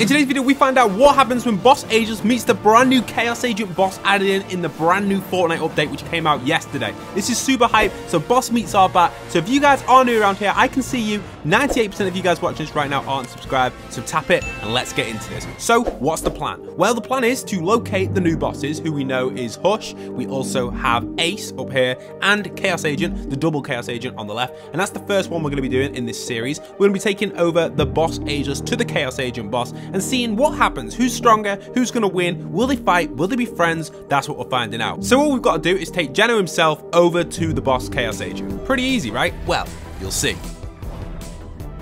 In today's video, we find out what happens when Boss Ageless meets the brand new Chaos Agent boss added in the brand new Fortnite update, which came out yesterday. This is super hype, so boss meets are back. So if you guys are new around here, I can see you. 98% of you guys watching this right now aren't subscribed, so tap it and let's get into this. So what's the plan? Well, the plan is to locate the new bosses, who we know is Hush. We also have Ace up here and Chaos Agent, the double Chaos Agent on the left. And that's the first one we're going to be doing in this series. We're going to be taking over the Boss Ageless to the Chaos Agent boss and seeing what happens, who's stronger, who's going to win, will they fight, will they be friends? That's what we're finding out. So all we've got to do is take GENO himself over to the boss Chaos Agent. Pretty easy, right? Well, you'll see.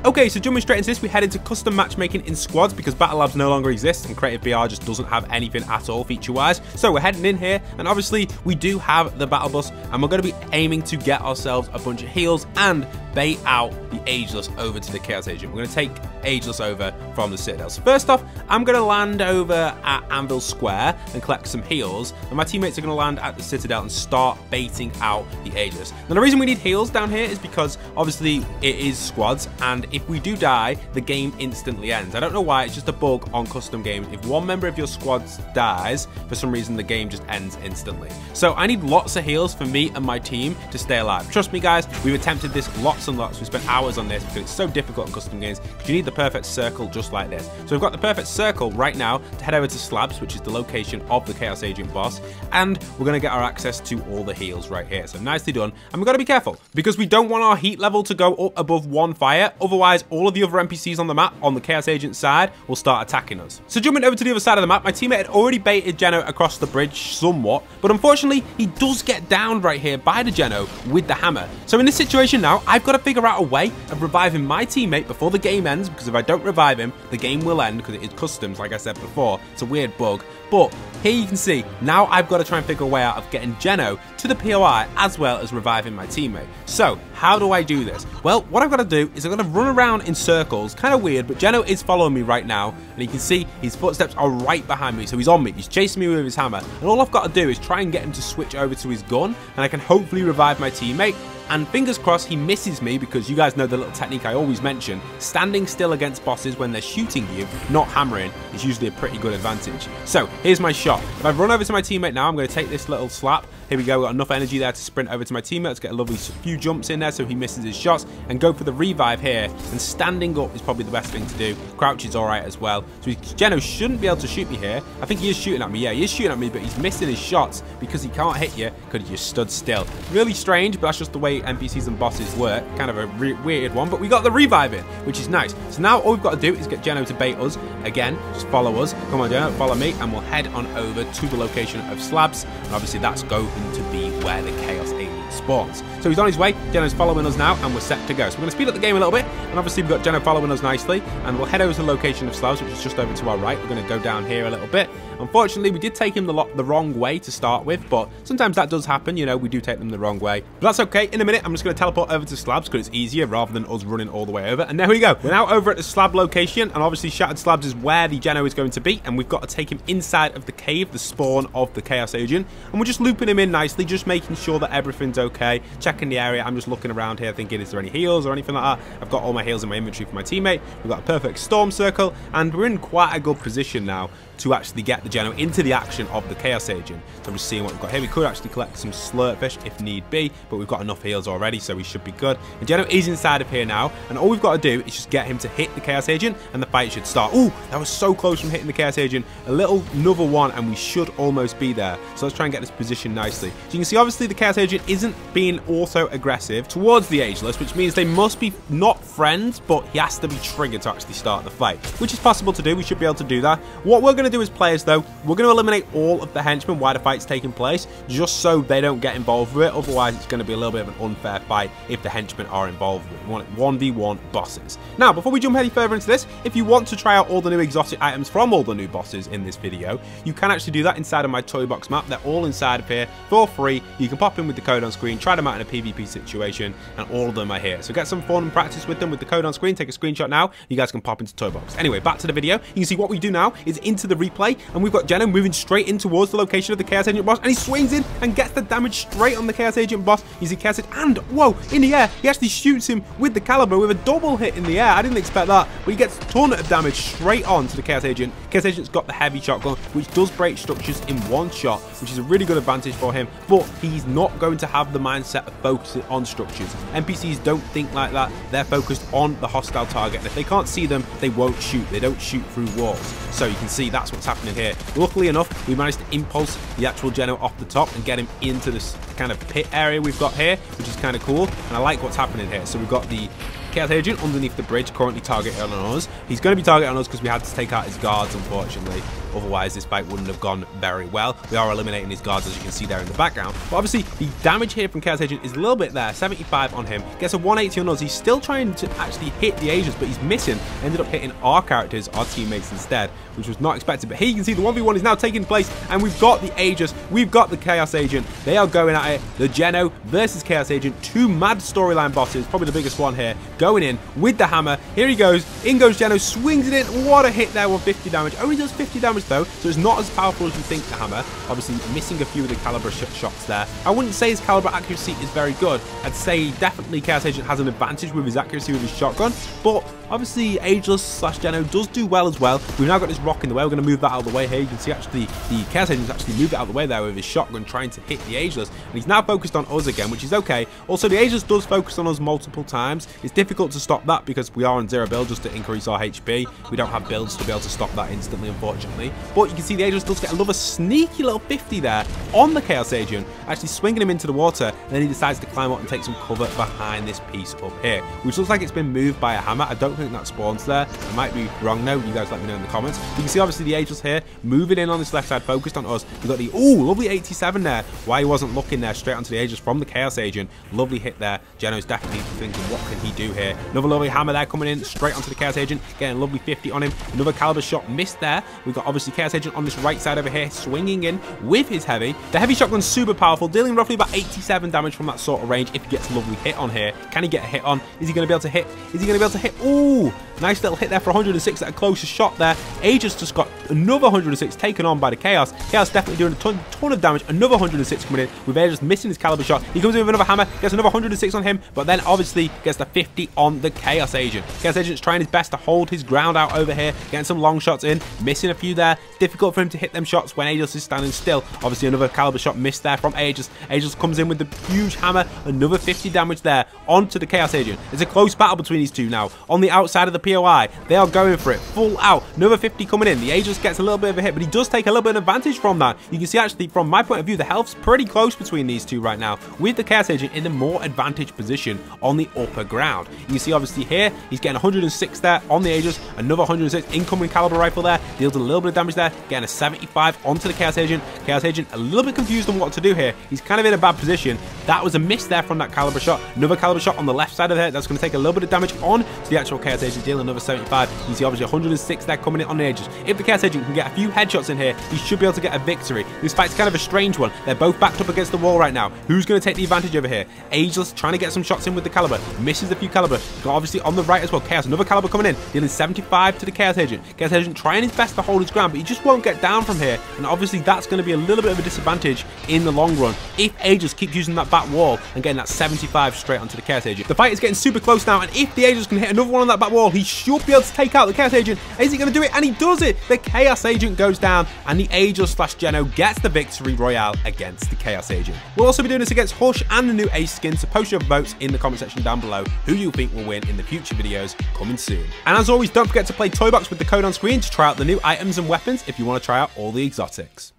Okay, so jumping straight into this, we head into custom matchmaking in squads because Battle Labs no longer exists and Creative BR just doesn't have anything at all feature-wise. So we're heading in here, and obviously we do have the battle bus, and we're going to be aiming to get ourselves a bunch of heals and bait out the Ageless over to the Chaos Agent. We're going to take Ageless over from the Citadel. So first off, I'm going to land over at Anvil Square and collect some heals, and my teammates are going to land at the Citadel and start baiting out the Ageless. Now the reason we need heals down here is because obviously it is squads, and if we do die, the game instantly ends. I don't know why, it's just a bug on custom games. If one member of your squad dies, for some reason the game just ends instantly. So I need lots of heals for me and my team to stay alive. Trust me guys, we've attempted this lots and lots. We spent hours on this because it's so difficult in custom games because you need the perfect circle just like this. So we've got the perfect circle right now to head over to Slabs, which is the location of the Chaos Agent boss, and we're going to get our access to all the heals right here. So nicely done, and we've got to be careful because we don't want our heat level to go up above 1 fire, otherwise all of the other NPCs on the map on the Chaos Agent side will start attacking us. So jumping over to the other side of the map, my teammate had already baited GENO across the bridge somewhat, but unfortunately he does get downed right here by the GENO with the hammer. So in this situation now, I've got to figure out a way of reviving my teammate before the game ends, because if I don't revive him, the game will end because it is customs, like I said before. It's a weird bug. But here you can see, now I've got to try and figure a way out of getting GENO to the POI as well as reviving my teammate. So how do I do this? Well, what I've got to do is I've got to run around in circles, kind of weird, but GENO is following me right now, and you can see his footsteps are right behind me, so he's on me, he's chasing me with his hammer, and all I've got to do is try and get him to switch over to his gun, and I can hopefully revive my teammate. And fingers crossed he misses me, because you guys know the little technique I always mention, standing still against bosses when they're shooting you, not hammering, is usually a pretty good advantage. So here's my shot. If I run over to my teammate now, I'm going to take this little slap. Here we go, we've got enough energy there to sprint over to my teammate. Let's get a lovely few jumps in there so he misses his shots, and go for the revive here. And standing up is probably the best thing to do. Crouch is alright as well. So GENO shouldn't be able to shoot me here. I think he is shooting at me. Yeah, he is shooting at me, but he's missing his shots because he can't hit you because he just stood still. Really strange, but that's just the way NPCs and bosses work. Kind of a weird one, but we got the revive in, which is nice. So now all we've got to do is get GENO to bait us again. Just follow us. Come on, GENO, follow me, and we'll head on over to the location of Slabs. And obviously that's going to be where the Chaos Agent spawns. So he's on his way. GENO's following us now, and we're set to go. So we're going to speed up the game a little bit, and obviously we've got GENO following us nicely, and we'll head over to the location of Slabs, which is just over to our right. We're going to go down here a little bit. Unfortunately, we did take him the wrong way to start with, but sometimes that does happen, you know, we do take them the wrong way. But that's okay. In a minute, I'm just going to teleport over to Slabs because it's easier rather than us running all the way over. And there we go. We're now over at the slab location, and obviously Shattered Slabs is where the GENO is going to be, and we've got to take him inside of the cave, the spawn of the Chaos Agent, and we're just looping him in nicely, just making sure that everything's okay, checking the area. I'm just looking around here thinking, is there any heals or anything like that? I've got all my heals in my inventory for my teammate. We've got a perfect storm circle, and we're in quite a good position now to actually get the GENO into the action of the Chaos Agent. So I'm just seeing what we've got here. We could actually collect some slurpfish if need be, but we've got enough heals already, so we should be good. And GENO is inside of here now, and all we've got to do is just get him to hit the Chaos Agent, and the fight should start. Ooh, that was so close from hitting the Chaos Agent. Another one, and we should almost be there. So let's try and get this position nicely. So you can see, obviously, the Chaos Agent isn't being auto-aggressive towards the Ageless, which means they must be not friends, but he has to be triggered to actually start the fight, which is possible to do. We should be able to do that. What we're going to do as players, though, we're going to eliminate all of the henchmen while the fight's taking place, just so they don't get involved with it. Otherwise, it's going to be a little bit of an unfair fight if the henchmen are involved with it. We want 1v1 bosses. Now, before we jump any further into this, if you want to try out all the new exotic items from all the new bosses in this video, you can actually do that inside of my toy box map. They're all inside of here for free. You can pop in with the code on screen, try them out in a PvP situation, and all of them are here. So get some fun and practice with them with the code on screen. Take a screenshot now. You guys can pop into toy box. Anyway, back to the video. You can see what we do now is into the replay, and we've got GENO moving straight in towards the location of the Chaos Agent boss, and he swings in and gets the damage straight on the Chaos Agent boss using Chaos Agent, and whoa, in the air, he actually shoots him with the caliber with a double hit in the air. I didn't expect that, but he gets a ton of damage straight on to the Chaos Agent. Chaos Agent's got the heavy shotgun, which does break structures in one shot, which is a really good advantage for him, but he's not going to have the mindset of focusing on structures. NPCs don't think like that. They're focused on the hostile target, and if they can't see them, they won't shoot. They don't shoot through walls. So you can see that's what's happening here. Luckily enough, we managed to impulse the actual GENO off the top and get him into this kind of pit area we've got here, which is kind of cool, and I like what's happening here. So we've got the Chaos Agent underneath the bridge, currently targeted on us. He's going to be targeted on us because we had to take out his guards, unfortunately. Otherwise, this fight wouldn't have gone very well. We are eliminating his guards, as you can see there in the background. But obviously, the damage here from Chaos Agent is a little bit there. 75 on him. Gets a 180 on us. He's still trying to actually hit the Aegis, but he's missing. Ended up hitting our characters, our teammates instead, which was not expected. But here you can see the 1v1 is now taking place, and we've got the Aegis. We've got the Chaos Agent. They are going at it. The GENO versus Chaos Agent. Two mad storyline bosses, probably the biggest one here, going in with the hammer. Here he goes. In goes GENO, swings it in. What a hit there with 50 damage. Only does 50 damage though, so it's not as powerful as you think, the hammer. Obviously missing a few of the caliber shots there. I wouldn't say his caliber accuracy is very good. I'd say definitely Chaos Agent has an advantage with his accuracy with his shotgun, but obviously Ageless / GENO does do well as well. We've now got this rock in the way. We're going to move that out of the way here. You can see actually the Chaos Agent's actually moved it out of the way there with his shotgun trying to hit the Ageless, and he's now focused on us again, which is okay. Also, the Ageless does focus on us multiple times. It's difficult to stop that because we are on 0 build just to increase our HP. We don't have builds to be able to stop that instantly, unfortunately. But you can see the Aegis does get another sneaky little 50 there on the Chaos Agent, actually swinging him into the water. And then he decides to climb up and take some cover behind this piece up here, which looks like it's been moved by a hammer. I don't think that spawns there. I might be wrong though. You guys let me know in the comments. You can see obviously the Aegis here moving in on this left side, focused on us. We've got the lovely 87 there. Why he wasn't looking there, straight onto the Aegis from the Chaos Agent. Lovely hit there. GENO's definitely thinking, what can he do here? Another lovely hammer there coming in straight onto the Chaos Agent, getting a lovely 50 on him. Another caliber shot missed there. We've got obviously Chaos Agent on this right side over here, swinging in with his heavy. The heavy shotgun's super powerful, dealing roughly about 87 damage from that sort of range if he gets a lovely hit on here. Can he get a hit on? Is he going to be able to hit? Is he going to be able to hit? Ooh, nice little hit there for 106 at a closer shot there. Aegis just got another 106 taken on by the Chaos. Chaos definitely doing a ton of damage. Another 106 coming in with Aegis missing his caliber shot. He comes in with another hammer, gets another 106 on him, but then obviously gets the 50 on the Chaos Agent. Chaos Agent's trying his best to hold his ground out over here, getting some long shots in, missing a few there. It's difficult for him to hit them shots when Aegis is standing still. Obviously another caliber shot missed there from Aegis. Aegis comes in with the huge hammer, another 50 damage there onto the Chaos Agent. It's a close battle between these two now. On the outside of the POI, they are going for it full out. Another 50 coming in. The Aegis gets a little bit of a hit, but he does take a little bit of advantage from that. You can see actually from my point of view, the health's pretty close between these two right now, with the Chaos Agent in the more advantaged position on the upper ground. You can see obviously here, he's getting 106 there on the Aegis, another 106 incoming caliber rifle there, deals a little bit of damage there, getting a 75 onto the Chaos Agent. Chaos Agent a little bit confused on what to do here. He's kind of in a bad position. That was a miss there from that caliber shot. Another caliber shot on the left side of there. That's going to take a little bit of damage on to the actual Chaos Agent, dealing another 75. You can see obviously 106 there coming in on the Aegis. If the Chaos Agent can get a few headshots in here, he should be able to get a victory. This fight's kind of a strange one. They're both backed up against the wall right now. Who's going to take the advantage over here? Aegis trying to get some shots in with the caliber. Misses a few caliber. Got obviously on the right as well. Chaos, another caliber coming in, dealing 75 to the Chaos Agent. Chaos Agent trying his best to hold his ground, but he just won't get down from here. And obviously that's going to be a little bit of a disadvantage in the long run if Aegis keeps using that back wall and getting that 75 straight onto the Chaos Agent. The fight is getting super close now, and if the Aegis can hit another one on that back wall, he should be able to take out the Chaos Agent. Is he going to do it? And he does it. The Chaos Agent goes down, and the Aegis / GENO gets the victory royale against the Chaos Agent. We'll also be doing this against Hush and the new Ace skin, so post your votes in the comment section down below who you think will win in the future videos coming soon. And as always, don't forget to play Toybox with the code on screen to try out the new items and weapons if you want to try out all the exotics.